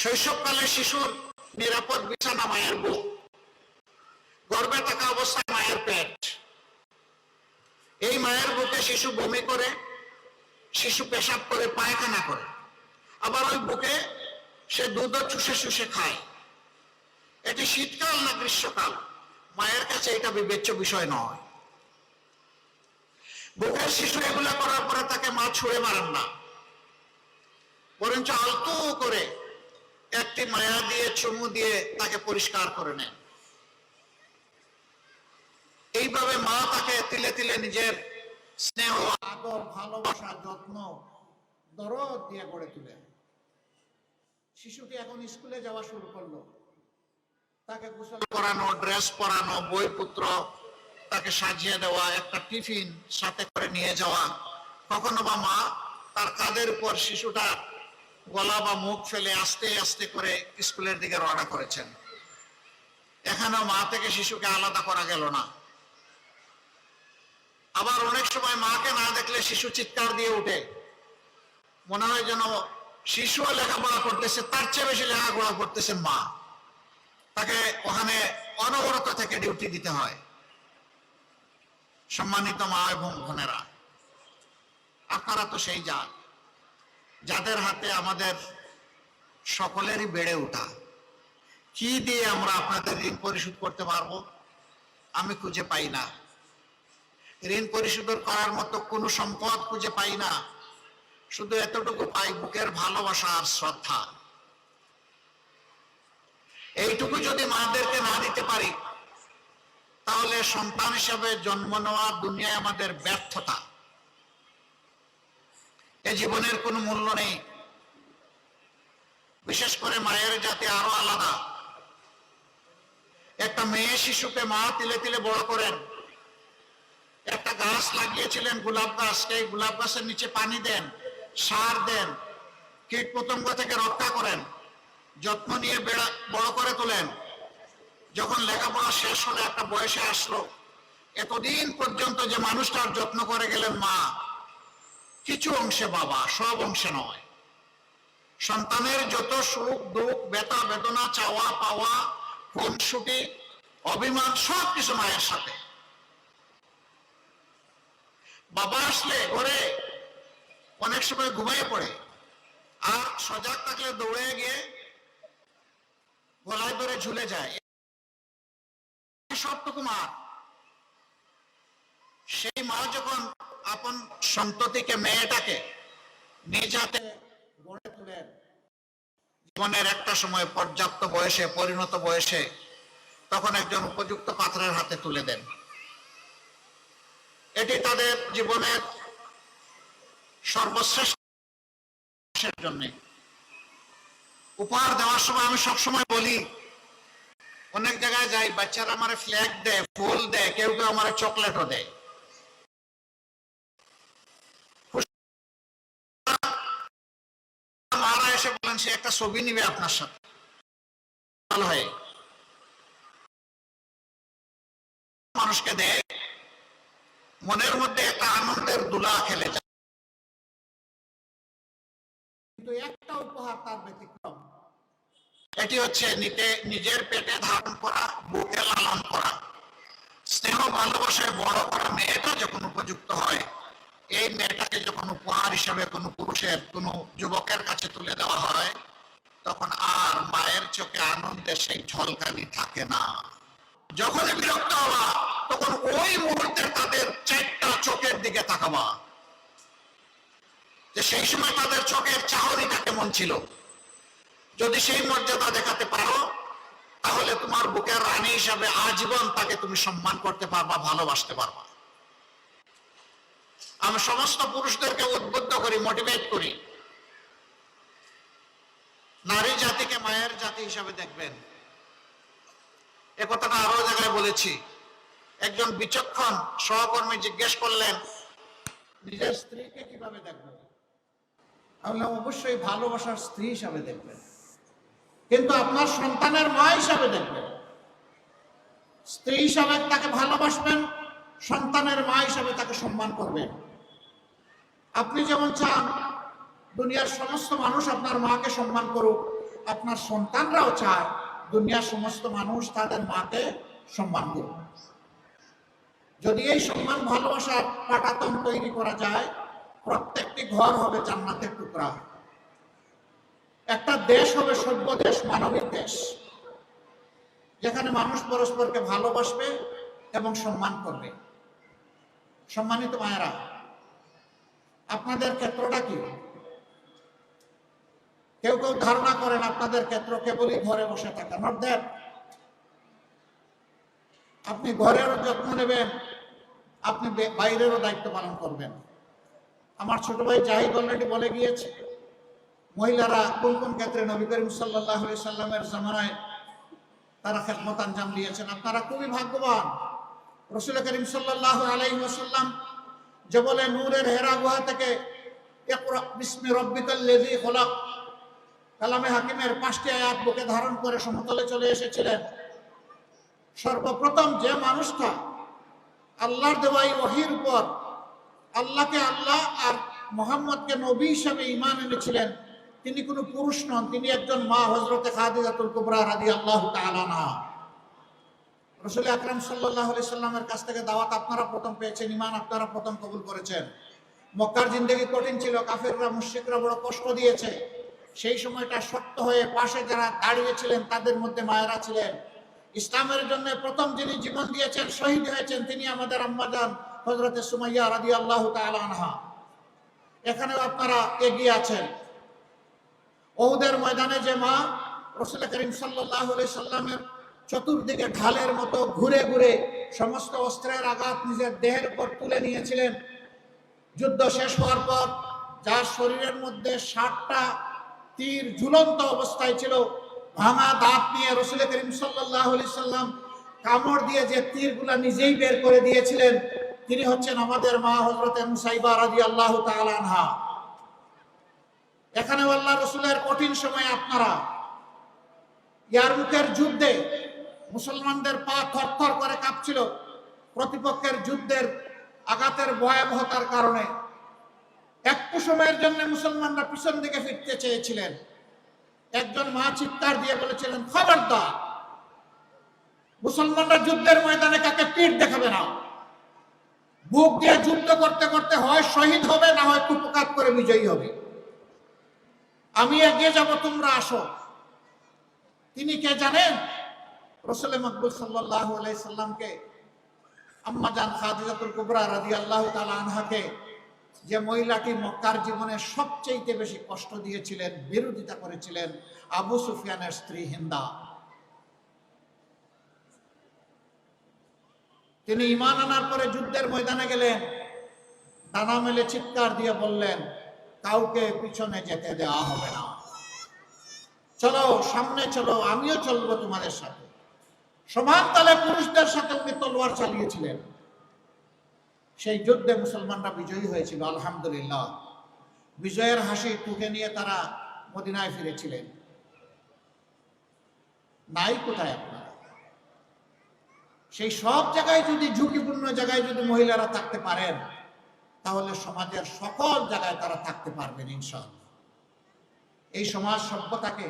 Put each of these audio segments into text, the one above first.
শৈশবকালে শিশুর নিরাপদ বিছানা মায়ের বুক, গর্ভে থাকা অবস্থায় মায়ের পেট। এই মায়ের বুকে শিশু বমি করে, শিশু পেশাব করে, পায়খানা করে, আবার ওই বুকে সে দুধও চুষে চুষে খায়। এটি শীতকাল না গ্রীষ্মকাল, মায়ের কাছে এটা বিবেচ্য বিষয় নয়। বুকের শিশু এগুলা করার পরে তাকে মা ছুঁড়ে মারেন না, বরঞ্চ আলতো করে একটি মায়া দিয়ে, চুমু দিয়ে তাকে পরিষ্কার করে নেন। এইভাবে মা তাকে তিলে তিলে নিজের স্নেহ, আদর, ভালোবাসা, যত্ন, দরদ দিয়ে গড়ে তুলেন। শিশুটি এখন স্কুলে যাওয়া শুরু করলো, তাকে গোসল করানো, ড্রেস পরানো, বইপত্র তাকে সাজিয়ে দেওয়া, একটা টিফিন সাথে করে নিয়ে যাওয়া। কখনো বা মা তার কাঁধের উপর শিশুটা গলা বা মুখ ফেলে আস্তে আস্তে করে স্কুলের দিকে রওনা করেছেন। এখানেও মা থেকে শিশুকে আলাদা করা গেল না। আবার অনেক সময় মাকে না দেখলে শিশু চিৎকার দিয়ে উঠে, মনে হয় যেন শিশুও লেখাপড়া করতেছে, তার চেয়ে বেশি লেখাপড়া করতেছেন মা। তাকে ওখানে অনবরত থেকে ডিউটি দিতে হয়। সম্মানিত মা এবং বোনেরা, আপনারা তো সেই জাত যাদের হাতে আমাদের সকলেরই বেড়ে ওঠা। কি দিয়ে আমরা আপনাদের ঋণ পরিশোধ করতে পারবো? আমি খুঁজে পাই না। ঋণ পরিশোধ করার মতো কোনো সম্পদ খুঁজে পাই না। শুধু এতটুকু পাই, বুকের ভালোবাসা আর শ্রদ্ধা। এইটুকু যদি মাদেরকে না দিতে পারি, তাহলে সন্তান হিসাবে জন্ম নেওয়া দুনিয়ায় আমাদের ব্যর্থতা। এ জীবনের কোনো মূল্য নেই। বিশেষ করে মায়ের জাতি আরো আলাদা। একটা মেয়ে শিশুকে মা তিলে তিলে বড় করেন। একটা গাছ লাগিয়েছিলেন, গোলাপ গাছ, সেই গোলাপ গাছের নিচে পানি দেন, সার দেন, কীট পতঙ্গ থেকে রক্ষা করেন, যত্ন নিয়ে বড় করে তোলেন। যখন লেখাপড়া শেষ হলে একটা বয়সে আসলো, এতদিন পর্যন্ত যে মানুষটার যত্ন করে গেলেন মা, কিছু অংশে বাবা, সব অংশে নয়। সন্তানের যত সুখ দুঃখ, ব্যথা বেদনা, চাওয়া পাওয়া, খুনসুটি, অভিমান, সব কিছু মায়ের সাথে। বাবা আসলে ঘরে অনেক সময় ঘুমিয়ে পড়ে, আর সজাগ থাকলে দৌড়ে গিয়ে গলায় ধরে ঝুলে যায়। সবটুকু মা। সেই মা যখন আপন সন্ততিকে, মেয়েটাকে নিজ হাতে গড়ে তোলেন, জীবনের একটা সময় পর্যাপ্ত বয়সে, পরিণত বয়সে, তখন একজন উপযুক্ত পাত্রের হাতে তুলে দেন। এটি তাদের জীবনের সর্বশ্রেষ্ঠের জন্য উপহার দেওয়ার সময় আমি সবসময় বলি, অনেক জায়গায় যাই, বাচ্চারা আমার ফ্ল্যাগ দেয়, ফুল দেয়, কেউ কেউ আমার চকলেটও দেয়। মারা এসে বলেন সে একটা ছবি নিবে আপনার সাথে, ভালো হয়। মানুষকে দেয়, মনের মধ্যে একটা আনন্দের দোলা খেলে যায়। কিন্তু একটা উপহার তার ব্যতিক্রম। এটি হচ্ছে নিজের পেটে ধারণ করা, বুকে লালন করা, স্নেহ ভালোবাসায় বড় করা মেয়েটা যখন উপযুক্ত হয়, এই মেয়েটাকে যখন উপহার হিসেবে কোনো পুরুষের, কোনো যুবকের কাছে তুলে দেওয়া হয়, তখন আর মায়ের চোখে আনন্দের সেই ঝলকানি থাকে না। যখন বিরক্ত হওয়া, তখন ওই মুহূর্তে তাদের চারটা চোখের দিকে তাকাবা, যে সেই সময় তাদের চোখের চাহনিটা কেমন ছিল। যদি সেই মর্যাদা দেখাতে পারো, তাহলে তোমার বুকের রানী হিসাবে আজীবন তাকে তুমি সম্মান করতে পারবা, ভালোবাসতে পারবা। আমি সমস্ত পুরুষদেরকে উদ্বুদ্ধ করি, মোটিভেট করি, নারী জাতিকে মায়ের জাতি হিসাবে দেখবেন। এ কথাটা আরো জায়গায় বলেছি। একজন বিচক্ষণ সহকর্মী জিজ্ঞেস করলেন, নিজের স্ত্রীকে কিভাবে দেখবেন? আমি অবশ্যই ভালোবাসার স্ত্রী হিসাবে দেখবেন, কিন্তু আপনার সন্তানের মা হিসাবে দেখবেন। স্ত্রী হিসাবে তাকে ভালোবাসবেন, সন্তানের মা হিসাবে তাকে সম্মান করবেন। আপনি যেমন চান দুনিয়ার সমস্ত মানুষ আপনার মাকে সম্মান করুক, আপনার সন্তানরাও চায় দুনিয়ার সমস্ত মানুষ তাদের মাকে সম্মান করুক। যদি এই সম্মান ভালোবাসার পাটাতন তৈরি করা যায়, প্রত্যেকটি ঘর হবে জান্নাতের টুকরা। একটা দেশ হবে সভ্য দেশ, মানবিক দেশ, যেখানে মানুষ পরস্পরকে ভালোবাসবে এবং সম্মান করবে। সম্মানিত মায়েরা, আপনাদের ক্ষেত্রটা কি? কেউ কেউ ধারণা করেন আপনাদের ক্ষেত্র কেবলই ঘরে বসে থাকা। Not that. আপনি ঘরেরও যত্ন নেবেন, আপনি বাইরেরও দায়িত্ব পালন করবেন। আমার ছোট ভাই জাহিদ অলরেডি বলে গিয়েছে, মহিলারা কোন কোন ক্ষেত্রে নবী করিম সাল্লাল্লাহু আলাইহি সাল্লামের জামানায় তারা খেদমত আঞ্জাম দিয়েছেন। আপনারা খুবই ভাগ্যবান। রাসূল করিম সাল্লাল্লাহু আলাইহি ওয়াসাল্লাম যে বলে নূরের হেরা গুহা থেকে ইকরা বিসমি রাব্বিকাল্লাযী খলাক, কালামে হাকিমের 5টি আয়াত বুকে ধারণ করে সমতলে চলে এসেছিলেন। সর্বপ্রথম যে মানুষটা আল্লাহর দেওয়া এই ওহীর উপর আল্লাহকে আল্লাহ আর মুহাম্মদকে নবী হিসেবে ঈমান এনেছিলেন, তিনি কোনো পুরুষ নন, তিনি একজন মা, হযরতে খাদিজাতুল কুবরা রাদিয়াল্লাহু তাআলা আনহা। রাসূল আকরাম সাল্লাল্লাহু আলাইহি সাল্লামের কাছ থেকে দাওয়াত আপনারা প্রথম পেয়েছেন, ঈমান আপনারা প্রথম কবুল করেছেন। মক্কার জিন্দেগি কঠিন ছিল, কাফেররা মুশরিকরা বড় কষ্ট দিয়েছে। সেই সময়টা শক্ত হয়ে পাশে যারা দাঁড়িয়েছিলেন তাদের মধ্যে মায়েরা ছিলেন। ইসলামের জন্য প্রথম যিনি জীবন দিয়েছেন, শহীদ হয়েছেন, তিনি আমাদের আম্মাজান হযরতে সুমাইয়া রাদিয়াল্লাহু তাআলা আনহা। এখানেও আপনারা এগিয়ে আছেন। উহুদের ময়দানে যে মা রাসূল করিম সাল্লাল্লাহু আলাইহি সাল্লামের চতুর্দিকে ঢালের মতো ঘুরে ঘুরে সমস্ত অস্ত্রের আঘাত নিজের দেহের উপর তুলে নিয়েছিলেন, যুদ্ধ শেষ হওয়ার পর যার শরীরের মধ্যে 60টা তীর ঝুলন্ত অবস্থায় ছিল, ভাঙা দাঁত নিয়ে রাসূল করিম সাল্লাল্লাহু আলাইহি সাল্লাম কামড় দিয়ে যে তীরগুলা নিজেই বের করে দিয়েছিলেন, তিনি হচ্ছেন আমাদের মা হযরতে মুসাইবা রাদিয়াল্লাহু তাআলা আনহা। এখানে আল্লাহ রাসূলের কঠিন সময়ে আপনারা ইয়ারমুকের যুদ্ধে মুসলমানদের পা থরথর করে কাঁপছিল প্রতিপক্ষের যুদ্ধের আঘাতের ভয়াবহতার কারণে। একটু সময়ের জন্য মুসলমানরা পিছন দিকে ফিরতে চেয়েছিলেন। একজন মা চিৎকার দিয়ে বলেছিলেন, খবরদার, মুসলমানরা যুদ্ধের ময়দানে কাকে পিঠ দেখাবে না। বুক দিয়ে যুদ্ধ করতে করতে হয় শহীদ হবে, না হয় কুপকাত করে বিজয়ী হবে। আমি এগিয়ে যাব, তোমরা আসো। তিনি কে জানেন? রাসূল মকবুল সাল্লাল্লাহু আলাইহি সাল্লামকে আম্মা জান খাদিজাতুল কুবরা রাদিয়াল্লাহু তাআলা আনহাকে, যে মহিলাটি মক্কার জীবনে সবচেয়ে বেশি কষ্ট দিয়েছিলেন, বিরোধিতা করেছিলেন, আবু সুফিয়ানের স্ত্রী হিন্দা, তিনি ঈমান আনার পরে যুদ্ধের ময়দানে গেলেন, ডানা মেলে চিৎকার দিয়ে বললেন, কাউকে পিছনে যেতে দেওয়া হবে না, চলো সামনে চলো, আমিও চলবো তোমাদের সাথে। সমান তালে পুরুষদের সাথে উনি তলোয়ার চালিয়েছিলেন। সেই যুদ্ধে মুসলমানরা বিজয়ী হয়েছিল, আলহামদুলিল্লাহ। বিজয়ের হাসি টুকে নিয়ে তারা মদিনায় ফিরেছিলেন। নাই কোথায় আপনারা? সেই সব জায়গায় যদি, ঝুঁকিপূর্ণ জায়গায় যদি মহিলারা থাকতে পারেন, তাহলে সমাজের সকল জায়গায় তারা থাকতে পারবেন ইনশাআল্লাহ। এই সমাজ সভ্যতাকে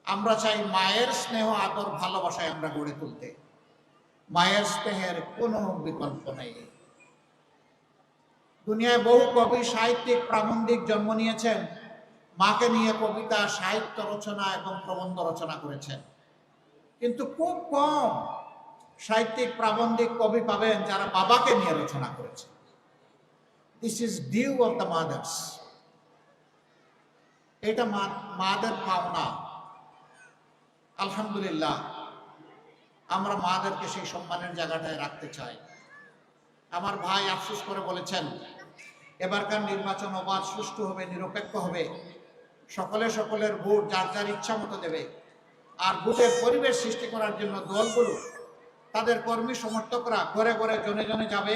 আমরা চাই মায়ের স্নেহ, আদর, ভালোবাসায় আমরা গড়ে তুলতে। মায়ের স্নেহের কোনো বিকল্প নেই। দুনিয়ায় বহু কবি, সাহিত্যিক, প্রাবন্ধিক জন্ম নিয়েছেন, মাকে নিয়ে কবিতা, সাহিত্য রচনা এবং প্রবন্ধ রচনা করেছেন। কিন্তু খুব কম সাহিত্যিক, প্রাবন্ধিক, কবি পাবেন যারা বাবাকে নিয়ে রচনা করেছে। This is due of the mothers. এটা মাদের পাওনা। আলহামদুলিল্লাহ, আমরা মাদেরকে সেই সম্মানের জায়গাটায় রাখতে চাই। আমার ভাই আফসোস করে বলেছেন, এবারকার নির্বাচন অবাধ, সুষ্ঠু হবে, নিরপেক্ষ হবে, সকলে সকলের ভোট যার যার ইচ্ছা মতো দেবে। আর ভোটের পরিবেশ সৃষ্টি করার জন্য দলগুলো, তাদের কর্মী সমর্থকরা ঘরে ঘরে, জনে জনে যাবে,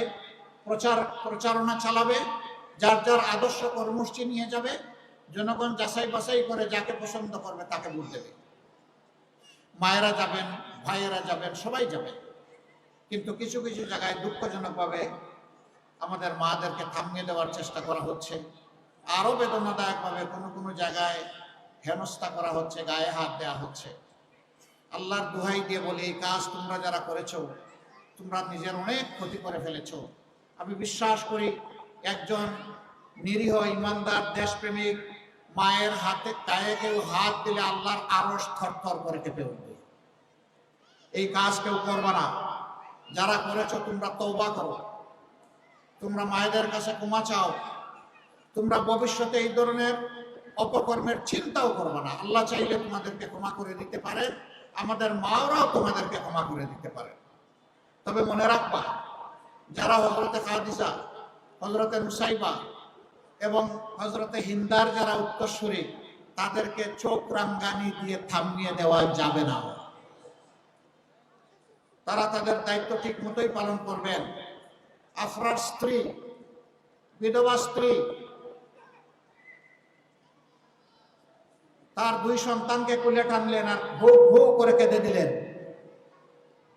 প্রচারণা চালাবে, যার যার আদর্শ কর্মসূচি নিয়ে যাবে। জনগণ যাচাই বাছাই করে যাকে পছন্দ করবে তাকে ভোট দেবে। মায়েরা যাবেন, ভাইয়েরা যাবেন, সবাই যাবেন। কিন্তু কিছু কিছু জায়গায় দুঃখজনকভাবে আমাদের মাদেরকে থামিয়ে দেওয়ার চেষ্টা করা হচ্ছে। আরো বেদনাদায়কভাবে কোনো কোনো জায়গায় হেনস্থা করা হচ্ছে, গায়ে হাত দেওয়া হচ্ছে। আল্লাহর দোহাই দিয়ে বলে, এই কাজ তোমরা যারা করেছো, তোমরা নিজের অনেক ক্ষতি করে ফেলেছো। আমি বিশ্বাস করি একজন নিরীহ ইমানদার দেশপ্রেমিক মায়ের হাতে গায়ে কেউ হাত দিলে আল্লাহর আরশ থরথর করে কেঁপে উঠবে। এই কাজ কেউ করবে না। যারা করেছো তোমরা তওবা করো, তোমরা মায়েদের কাছে ক্ষমা চাও, তোমরা ভবিষ্যতে এই ধরনের অপকর্মের চিন্তাও করবে না। আল্লাহ চাইলে তোমাদেরকে ক্ষমা করে দিতে পারে, আমাদের মাওরাও তোমাদেরকে ক্ষমা করে দিতে পারে। তবে মনে রাখবা, যারা হযরতে খাদিজা, হযরতে নুসাইবা এবং হযরতে হিন্দার যারা উত্তরসূরি, তাদেরকে চোখ রাঙ্গানি দিয়ে থামিয়ে দেওয়া যাবে না। তারা তাদের দায়িত্ব ঠিক মতোই পালন করবেন। আফরার স্ত্রী, বিধবা স্ত্রী, তার 2 সন্তানকে কোলে টানলেন আর ভো ভো করে কেঁদে দিলেন।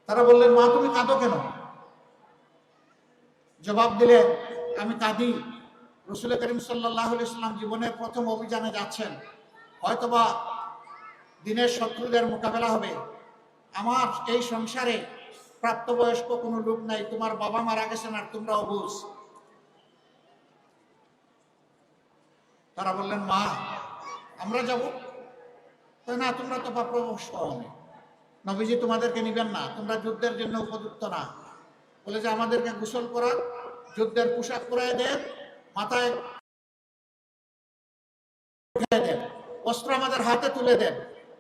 তারা বললেন, মা তুমি কাঁদো কেন? জবাব দিলেন, আমি কাঁদি, রাসূল করিম সাল্লাল্লাহু আলাইহি ওয়াসাল্লাম জীবনের প্রথম অভিযানে যাচ্ছেন, হয়তোবা দিনের শত্রুদের মোকাবেলা হবে। আমার এই সংসারে প্রাপ্তবয়স্ক কোনো লোক নাই, তোমার বাবা মারা গেছেন আর তোমরা অবুঝ। তারা বললেন, মা আমরা যাব। না, তোমরা তো প্রাপ্তবয়স্ক হওনি, নবীজি তোমাদেরকে নিবেন না, তোমরা যুদ্ধের জন্য উপযুক্ত না। বলে যে আমাদেরকে গোসল করার, যুদ্ধের পোশাক পরায় দেন, মাথায় উঠিয়ে দেন, অস্ত্র আমাদের হাতে তুলে দেন,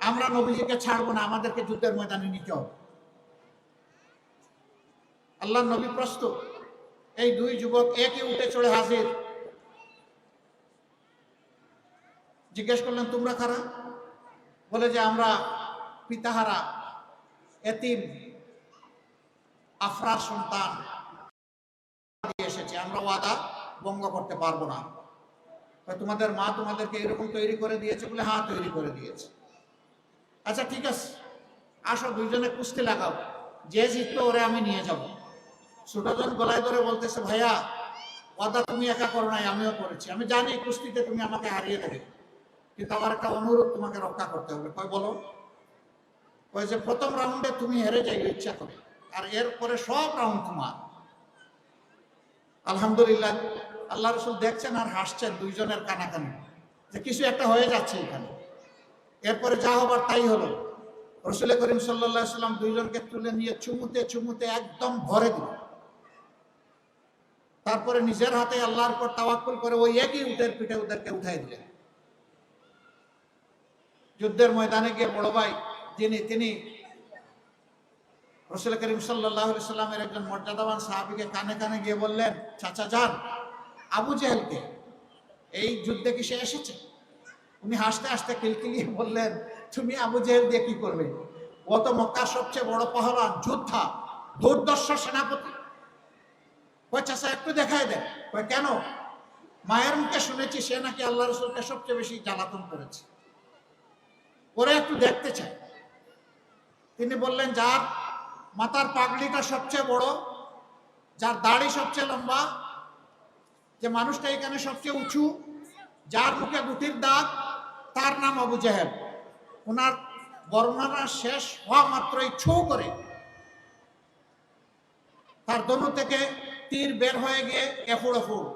আমরা নবীজিকে ছাড়বো না, আমাদেরকে যুদ্ধের ময়দানে নিতে হবে। আল্লাহর নবী প্রস্তুত। এই 2 যুবক একই উঠে চড়ে হাজির। জিজ্ঞেস করলেন, তোমরা কারা? বলে যে আমরা পিতাহারা এতিম আফরার সন্তান দিয়ে এসেছি, আমরা ওয়াদা ভঙ্গ করতে পারবো না। তোমাদের মা তোমাদেরকে এরকম তৈরি করে দিয়েছে? বলে হ্যাঁ, তৈরি করে দিয়েছে। আচ্ছা ঠিক আছে, আসো দুইজনে কুস্তি লাগাও, যে জিতবে ওরে আমি নিয়ে যাব। ছোটজন গলায় ধরে বলতেছে, ভাইয়া ওয়াদা তুমি একা করো নাই, আমিও করেছি, আমি জানি কুস্তিতে তুমি আমাকে হারিয়ে দেবে, কিন্তু আমার একটা অনুরোধ তোমাকে রক্ষা করতে হবে। কয় বলো? কয় যে প্রথম রাউন্ডে তুমি হেরে যাইবে ইচ্ছা করে, আর এরপরে সব রাউন্ড তোমার। আলহামদুলিল্লাহ, আল্লাহ রাসূল দেখছেন আর হাসছেন দুইজনের কানাকানি, যে কিছু একটা হয়ে যাচ্ছে এখানে। এরপরে যা হবার তাই হলো। রাসূল করিম সাল্লাল্লাহু আলাইহি ওয়াসাল্লাম দুইজনকে তুলে নিয়ে চুমুতে চুমুতে একদম ভরে দিল। তারপরে নিজের হাতে আল্লাহর উপর তাওয়াক্কুল করে ওই একই উটের পিঠে ওদেরকে উঠাই দিলেন। যুদ্ধের ময়দানে গিয়ে বড় ভাই তিনি রাসূল করিম সাল্লাল্লাহু আলাইহি ওয়াসাল্লামের একজন মর্যাদাবান সাহাবীকে কানে কানে গিয়ে বললেন, চাচা যান, আবু জেহেলকে এই যুদ্ধে কি সে এসেছে? উনি হাসতে হাসতে কিলকিলিয়ে বললেন, তুমি আবু জেহেল দিয়ে কি করবে? ও তো মক্কার সবচেয়ে বড় পাহলওয়ান, যোদ্ধা, দুর্দর্শ সেনাপতি। কয় চাচা একটু দেখায় দেন। কয় কেন? মায়ের মুখে শুনেছি সে নাকি আল্লাহ রাসূলকে সবচেয়ে বেশি জ্বালাতন করেছে, ওরা একটু দেখতে চায়। তিনি বললেন, যার মাথার পাগড়িটা সবচেয়ে বড়, যার দাড়ি সবচেয়ে লম্বা, যে মানুষটা এখানে সবচেয়ে উঁচু, যার মুখে দুটির দাঁত, তার নাম আবু জেহেল। ওনার বর্ণনা শেষ হওয়া মাত্রই ছু করে তার ধনু থেকে তীর বের হয়ে গিয়ে এফুড় এফুড়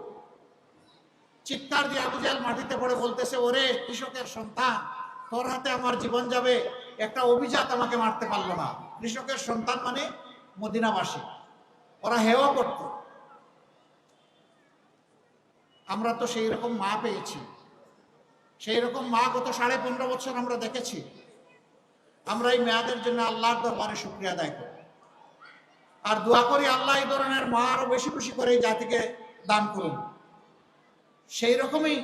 চিৎকার দিয়ে আবু জেহেল মাটিতে পড়ে বলতেছে, ওরে কৃষকের সন্তান, তোর হাতে আমার জীবন যাবে, একটা অভিজাত আমাকে মারতে পারলো না। কৃষকের সন্তান মানে মদিনাবাসী, ওরা হেও করত। আমরা তো সেই রকম মা পেয়েছি, সেই রকম মা গত 15.5 বছর আমরা দেখেছি। আমরা এই মেয়াদের জন্য আল্লাহর দরবারে শুকরিয়া আদায় করি আর দোয়া করি আল্লাহ এই ধরনের মা আরো বেশি বেশি করে এই জাতিকে দান করুন। সেই রকমই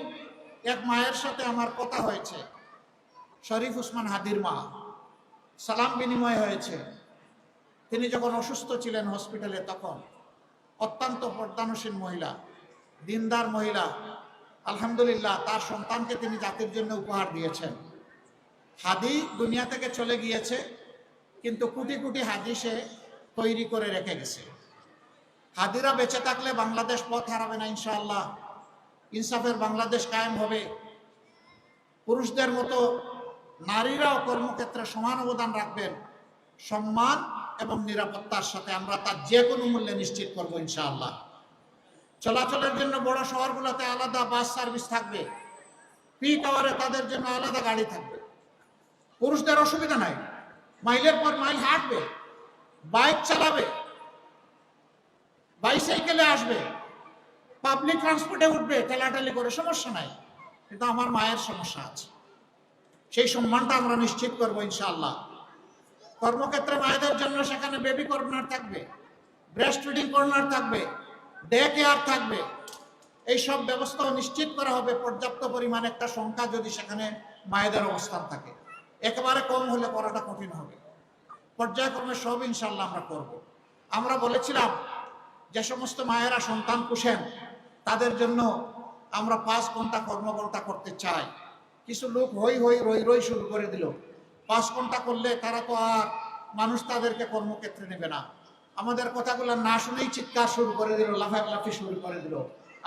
এক মায়ের সাথে আমার কথা হয়েছে, শরীফ উসমান হাদির মা, সালাম বিনিময় হয়েছে। তিনি যখন অসুস্থ ছিলেন হসপিটালে, তখন অত্যন্ত পর্দানশীল মহিলা, দিনদার মহিলা, আলহামদুলিল্লাহ তার সন্তানকে তিনি জাতির জন্য উপহার দিয়েছেন। হাদি দুনিয়া থেকে চলে গিয়েছে, কিন্তু কোটি কোটি হাদি সে তৈরি করে রেখে গেছে। হাদিরা বেঁচে থাকলে বাংলাদেশ পথ হারাবে না ইনশাআল্লাহ, ইনসাফের বাংলাদেশ কায়েম হবে। পুরুষদের মতো নারীরাও কর্মক্ষেত্রে সমান অবদান রাখবেন, সম্মান এবং নিরাপত্তার সাথে আমরা তার যে কোনো মূল্যে নিশ্চিত করবো ইনশাআল্লাহ। চলাচলের জন্য বড় শহরগুলোতে আলাদা বাস সার্ভিস থাকবে, পিক আওয়ারে তাদের জন্য আলাদা গাড়ি থাকবে। পুরুষদের অসুবিধা নাই, মাইলের পর মাইল হাঁটবে, বাইক চালাবে, বাইসাইকেলে আসবে, পাবলিক ট্রান্সপোর্টে উঠবে, ঠেলাঠেলি করে, সমস্যা নাই। কিন্তু আমার মায়ের সমস্যা আছে, সেই সম্মানটা আমরা নিশ্চিত করবো ইনশাআল্লাহ। কর্মক্ষেত্রে মায়েদের জন্য সেখানে বেবি কর্নার থাকবে, ব্রেস্ট ফিডিং কর্নার থাকবে, ডে কেয়ার থাকবে। এই সব ব্যবস্থাও নিশ্চিত করা হবে। পর্যাপ্ত পরিমাণে একটা সংখ্যা যদি সেখানে মায়েদের অবস্থান থাকে, একেবারে কম হলে করাটা কঠিন হবে। পর্যায়ক্রমে সব ইনশাআল্লাহ আমরা করব। আমরা বলেছিলাম যে সমস্ত মায়েরা সন্তান পুষেন তাদের জন্য আমরা 5 ঘন্টা কর্মঘণ্টা করতে চাই। কিছু লোক হই হই রই রই শুরু করে দিল। 5 ঘন্টা করলে তারা তো আর মানুষ তাদেরকে কর্মক্ষেত্রে নেবে না। আমাদের কথাগুলো না শুনেই চিৎকার শুরু করে দিল, লাফালাফি শুরু করে দিল।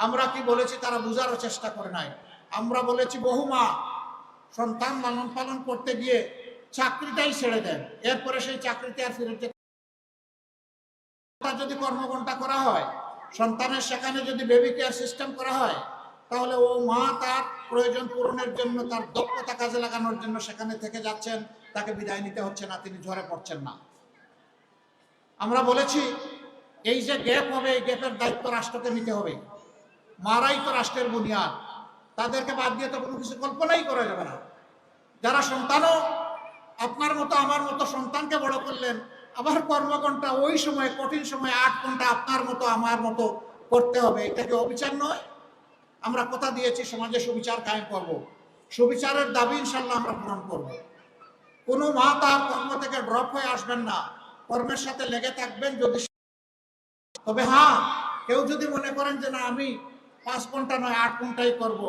আমরা কি বলেছি তারা বুঝারও চেষ্টা করে নাই। আমরা বলেছি বহু মা সন্তান লালন পালন করতে গিয়ে চাকরিটাই ছেড়ে দেন, এরপরে সেই চাকরিতে আর ফিরে যেতে। যদি কর্মঘণ্টা করা হয়, সন্তানের সেখানে যদি বেবি কেয়ার সিস্টেম করা হয়, তাহলে ও মা তার প্রয়োজন পূরণের জন্য, তার দক্ষতা কাজে লাগানোর জন্য সেখানে থেকে যাচ্ছেন, তাকে বিদায় নিতে হচ্ছে না, তিনি ঝরে পড়ছেন না। আমরা বলেছি এই যে গ্যাপ হবে, এই গ্যাপের দায়িত্ব রাষ্ট্রকে নিতে হবে। মারাই তো রাষ্ট্রের বুনিয়াদ, তাদেরকে বাদ দিয়ে তো কোনো কিছু কল্পনাই করা যাবে না। যারা সন্তানও আপনার মতো আমার মতো সন্তানকে বড় করলেন, আবার কর্মঘণ্টা ওই সময় কঠিন সময় 8 ঘন্টা আপনার মতো আমার মতো করতে হবে, এটা কি অবিচার নয়? আমরা কথা দিয়েছি সমাজে সুবিচার কায়েম করব, সুবিচারের দাবি ইনশাল্লাহ আমরা পূরণ করব। কোনো মা তার কর্ম থেকে ড্রপ হয়ে আসবেন না, কর্মের সাথে লেগে থাকবেন। যদি তবে হ্যাঁ, কেউ যদি মনে করেন যে না আমি 5 ঘন্টা নয় 8 ঘন্টাই করব,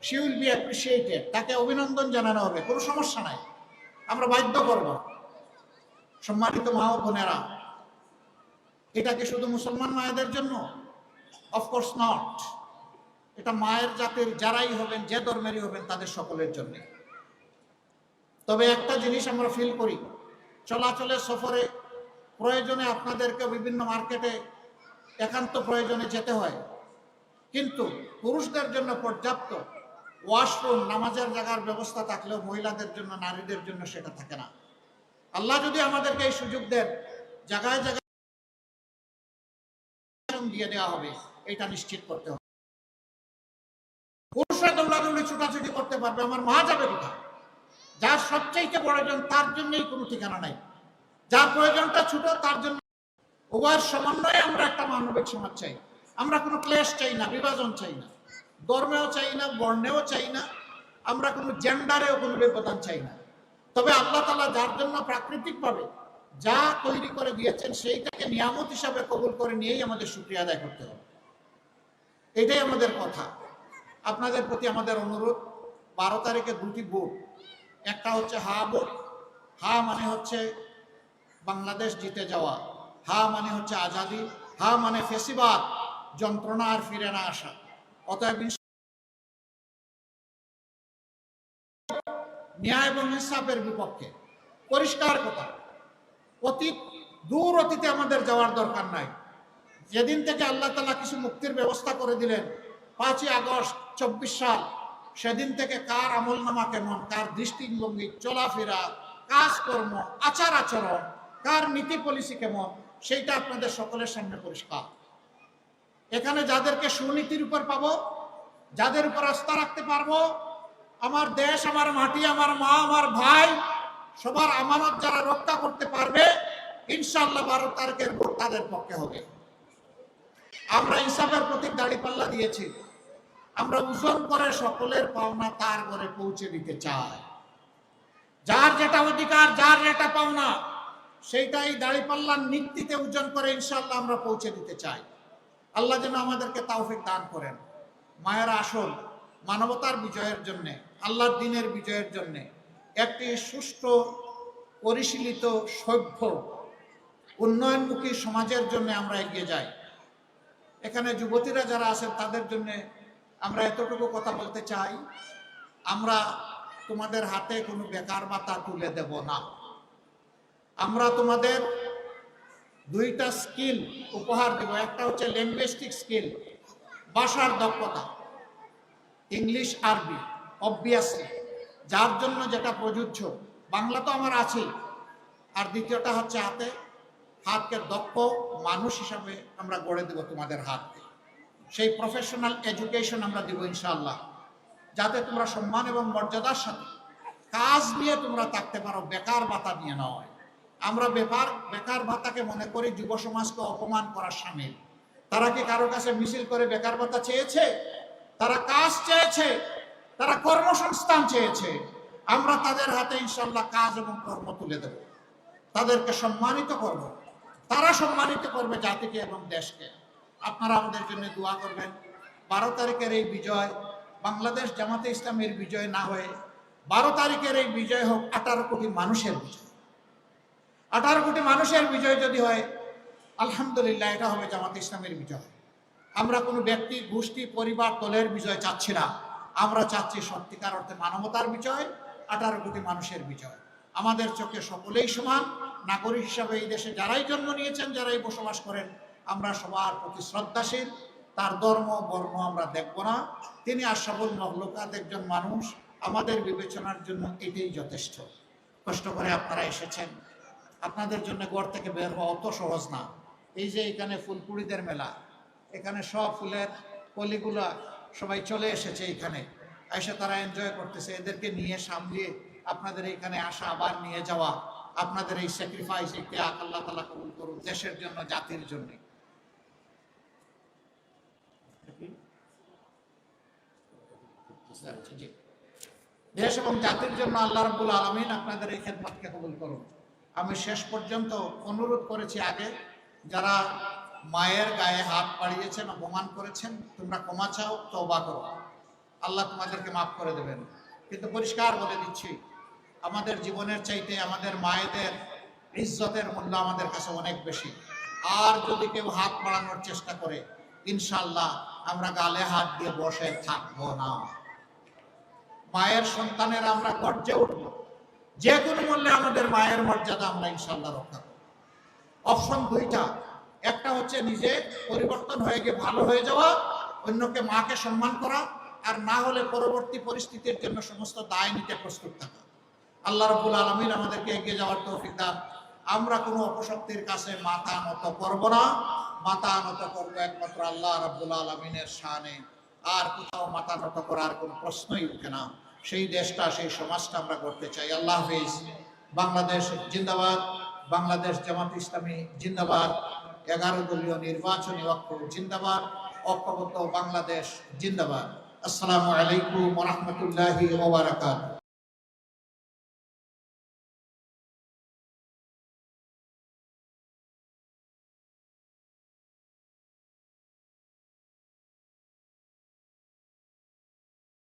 she will be appreciated, তাকে অভিনন্দন জানানো হবে, কোনো সমস্যা নাই, আমরা বাধ্য করব। সম্মানিত মা ও বোনেরা, এটা কি শুধু মুসলমান মায়েদের জন্য? Of course not. এটা মায়ের জাতির যারাই হবেন, যে ধর্মেরই হবেন, তাদের সকলের জন্য। তবে একটা জিনিস আমরা ফিল করি, চলাচলে সফরে প্রয়োজনে আপনাদেরকে বিভিন্ন মার্কেটে একান্ত প্রয়োজনে যেতে হয়, কিন্তু পুরুষদের জন্য পর্যাপ্ত ওয়াশরুম, নামাজের জায়গার ব্যবস্থা থাকলেও মহিলাদের জন্য, নারীদের জন্য সেটা থাকে না। আল্লাহ যদি আমাদেরকে এই সুযোগ দেন, জায়গায় জায়গায় দিয়ে দেওয়া হবে, এটা নিশ্চিত করতে হবে। পুরুষরা দৌড়াদৌড়ি ছুটাছুটি করতে পারবে, আমার মা যাবে কোথায়? যার সবচাইতে প্রয়োজন তার জন্যই কোনো ঠিকানা নাই, যার প্রয়োজনটা ছোট তার জন্য। উভয়ের সমন্বয়ে আমরা একটা মানবিক সমাজ চাই। আমরা কোনো ক্লেশ চাই না, বিভাজন চাই না, ধর্মেও চাই না, বর্ণেও চাই না, আমরা কোনো জেন্ডারেও কোনো ব্যবধান চাই না। তবে আল্লাহ তাআলা যার জন্য প্রাকৃতিকভাবে যা তৈরি করে দিয়েছেন সেইটাকে নিয়ামত হিসাবে কবুল করে নিয়েই আমাদের শুকরিয়া আদায় করতে হবে। এটাই আমাদের কথা। আপনাদের প্রতি আমাদের অনুরোধ, 12 তারিখে 2টি ভোট। একটা হচ্ছে হা ভোট। হা মানে হচ্ছে বাংলাদেশ জিতে যাওয়া, হা মানে হচ্ছে আজাদি, হা মানে ফেসিবাদ, যন্ত্রণা আর ফিরে না আসা। অতএব ন্যায় এবং ইনসাফের বিপক্ষে, পরিষ্কার কথা। দূর অতীতে আমাদের যাওয়ার দরকার নাই। যেদিন থেকে আল্লাহ তাআলা কিছু মুক্তির ব্যবস্থা করে দিলেন, 5ই আগস্ট 24 সাল, সেদিন থেকে কার আমলনামা কেমন, কার দৃষ্টিভঙ্গি, চলাফেরা, কাজকর্ম, আচার আচরণ, কার নীতি পলিসি কেমন, সেইটা আপনাদের সকলের সামনে পরিষ্কার। এখানে যাদেরকে সুনীতির উপর পাবো, যাদের উপর আস্থা রাখতে পারবো, আমার দেশ, আমার মাটি, আমার মা, আমার ভাই, সবার আমানত যারা রক্ষা করতে পারবে, ইনশাআল্লাহ 12 তারিখের ভোট তাদের পক্ষে হবে। আমরা ইনসাফের প্রতীক দাঁড়িপাল্লা দিয়েছি, আমরা ওজন করে সকলের পাওনা তার ঘরে পৌঁছে দিতে চাই। যার যেটা অধিকার, যার যেটা পাওনা, সেইটাই দাঁড়িপাল্লার নিক্তিতে ওজন করে ইনশাআল্লাহ আমরা পৌঁছে দিতে চাই। আল্লাহ যেন আমাদেরকে তাওফিক দান করেন। মায়েরা আসল মানবতার বিজয়ের জন্য, আল্লাহর দ্বীনের বিজয়ের জন্য, একটি সুষ্ঠু পরিশীলিত সভ্য উন্নয়নমুখী সমাজের জন্য আমরা এগিয়ে যাই। এখানে যুবতীরা যারা আছেন তাদের জন্য আমরা এতটুকু কথা বলতে চাই, আমরা তোমাদের হাতে কোনো বেকার ভাতা তুলে দেব না। আমরা তোমাদের দুইটা স্কিল উপহার দেব। একটা হচ্ছে লিঙ্গুইস্টিক স্কিল, ভাষার দক্ষতা, ইংলিশ আরবি অবভিয়াসলি, যার জন্য যেটা প্রযোজ্য। বাংলা তো আমার আছেই। আর দ্বিতীয়টা হচ্ছে হাতকে দক্ষ মানুষ হিসাবে আমরা গড়ে দেব তোমাদের হাতকে। সেই প্রফেশনাল এডুকেশন আমরা দিব ইনশাআল্লাহ, যাতে তোমরা সম্মান এবং মর্যাদার সাথে কাজ নিয়ে তোমরা থাকতে পারো, বেকার ভাতা নিয়ে নয়। আমরা বেকার ভাতাকে মনে করি যুব সমাজকে অপমান করার শামিল। তারা কি কারো কাছে মিছিল করে বেকার ভাতা চেয়েছে? তারা কাজ চেয়েছে, তারা কর্মসংস্থান চেয়েছে। আমরা তাদের হাতে ইনশাআল্লাহ কাজ এবং কর্ম তুলে দেব, তাদেরকে সম্মানিত করব, তারা সম্মানিত করবে জাতিকে এবং দেশকে। আপনারা আমাদের জন্য দোয়া করবেন। 12 তারিখের এই বিজয় বাংলাদেশ জামাতে ইসলামের বিজয় না হয়ে 12 তারিখের এই বিজয় হোক 18 কোটি মানুষের বিজয়। 18 কোটি মানুষের বিজয় যদি হয়, আলহামদুলিল্লাহ, এটা হবে জামাতে ইসলামের বিজয়। আমরা কোনো ব্যক্তি, গোষ্ঠী, পরিবার, দলের বিজয় চাচ্ছি না। আমরা চাচ্ছি সত্যিকার অর্থে মানবতার বিজয়, 18 কোটি মানুষের বিজয়। আমাদের চোখে সকলেই সমান। নাগরিক হিসাবে এই দেশে যারাই জন্ম নিয়েছেন, যারাই বসবাস করেন, আমরা সবার প্রতি শ্রদ্ধাশীল। তার ধর্ম বর্ণ আমরা দেখব না। তিনি আশরাফুল মাখলুকাত, একজন মানুষ। আমাদের বিবেচনার জন্য এটাই যথেষ্ট। কষ্ট করে আপনারা এসেছেন। আপনাদের জন্য ঘর থেকে বের হওয়া অত সহজ না। এই যে এখানে ফুলপুরিদের মেলা, এখানে সব ফুলের কলিগুলা সবাই চলে এসেছে এখানে, এসে তারা এনজয় করতেছে। এদেরকে নিয়ে সামলিয়ে আপনাদের এখানে আসা, আবার নিয়ে যাওয়া, আপনাদের এই স্যাক্রিফাইস, এই ত্যাগ আল্লাহ তাআলা কবুল করুন দেশের জন্য, জাতির জন্য। দেশ এবং জাতির জন্য আল্লাহ রাব্বুল আলামিন আপনাদের এই খেদমতকে কবুল করুন। আমি শেষ পর্যন্ত অনুরোধ করেছি আগে, যারা মায়ের গায়ে হাত বাড়িয়েছেন, অপমান করেছেন, তোমরা ক্ষমা চাও, তওবা করো, আল্লাহ তোমাদেরকে মাফ করে দেবেন। কিন্তু পরিষ্কার বলে দিচ্ছি, আমাদের জীবনের চাইতে আমাদের মায়েদের ইজ্জতের মূল্য আমাদের কাছে অনেক বেশি। আর যদি কেউ হাত বাড়ানোর চেষ্টা করে, ইনশাআল্লাহ আমরা গালে হাত দিয়ে বসে থাকবো না। মায়ের সন্তানের আমরা গর্জে উঠবো, যে কোনো মূল্যে আমাদের মায়ের মর্যাদা আমরা ইনশাআল্লাহ রক্ষা করব। অপশন দুইটা, একটা হচ্ছে নিজে পরিবর্তন হয়ে গিয়ে ভালো হয়ে যাওয়া, অন্যকে মাকে সম্মান করা, আর না হলে পরবর্তী পরিস্থিতির জন্য সমস্ত দায় নিতে প্রস্তুত থাকা। আল্লাহ রাব্বুল আলামিন আমাদেরকে এগিয়ে যাওয়ার তৌফিক দান। আমরা কোনো অপশক্তির কাছে মাথা নত করব না। মাথা নত করবো একমাত্র আল্লাহ রাব্বুল আলামিনের শানে। আর কোথাও মাথা নত করার কোনো প্রশ্নই উঠে না। সেই দেশটা, সেই সমাজটা আমরা করতে চাই। আল্লাহ হাফেজ। বাংলাদেশ জিন্দাবাদ। বাংলাদেশ জামাত ইসলামী জিন্দাবাদ। 11 দলীয় নির্বাচনী ঐক্য জিন্দাবাদ। ঐক্যবদ্ধ বাংলাদেশ জিন্দাবাদ। আসসালামু আলাইকুম ওয়া রাহমাতুল্লাহি ওয়া বারাকাতুহু।